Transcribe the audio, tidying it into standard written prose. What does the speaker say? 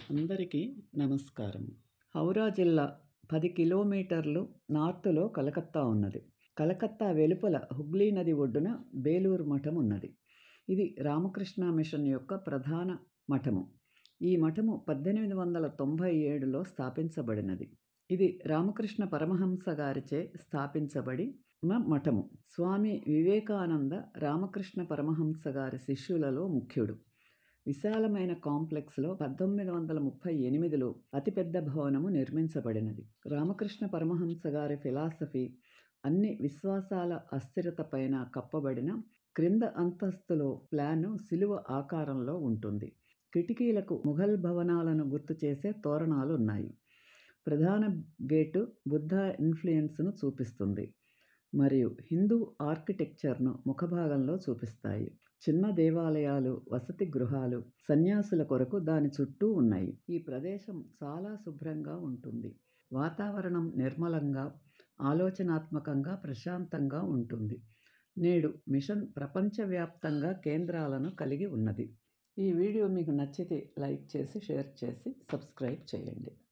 అందరికీ నమస్కారం. హౌరా జిల్లా 10 కిలోమీటర్లు నార్త్‌లో కలకత్తా ఉన్నది. కలకత్తా వెలుపల హుగ్లీ నది ఒడ్డున బేలూరు మఠం ఉన్నది. ఇది రామకృష్ణ మిషన్ యొక్క ప్రధాన మఠము. ఈ మఠము 1897లో స్థాపించబడినది. ఇది రామకృష్ణ పరమహంస గారిచే స్థాపించబడిన మఠము. స్వామి వివేకానంద రామకృష్ణ పరమహంస గారి శిష్యులలో ముఖ్యుడు. విశాలమైన కాంప్లెక్స్లో 1938లో అతిపెద్ద భవనము నిర్మించబడినది. రామకృష్ణ పరమహంస గారి ఫిలాసఫీ అన్ని విశ్వాసాల అస్థిరత పైన కప్పబడిన క్రింద అంతస్తులో ప్లాను శిలువ ఆకారంలో ఉంటుంది. కిటికీలకు ముఘల్ భవనాలను గుర్తు చేసే తోరణాలు ఉన్నాయి. ప్రధాన గేటు బుద్ధ ఇన్ఫ్లుయెన్స్ను చూపిస్తుంది మరియు హిందూ ఆర్కిటెక్చర్ను ముఖభాగంలో చూపిస్తాయి. చిన్న దేవాలయాలు, వసతి గృహాలు, సన్యాసుల కొరకు దాని చుట్టూ ఉన్నాయి. ఈ ప్రదేశం చాలా శుభ్రంగా ఉంటుంది. వాతావరణం నిర్మలంగా, ఆలోచనాత్మకంగా, ప్రశాంతంగా ఉంటుంది. నేడు మిషన్ ప్రపంచవ్యాప్తంగా కేంద్రాలను కలిగి ఉన్నది. ఈ వీడియో మీకు నచ్చితే లైక్ చేసి, షేర్ చేసి, సబ్స్క్రైబ్ చేయండి.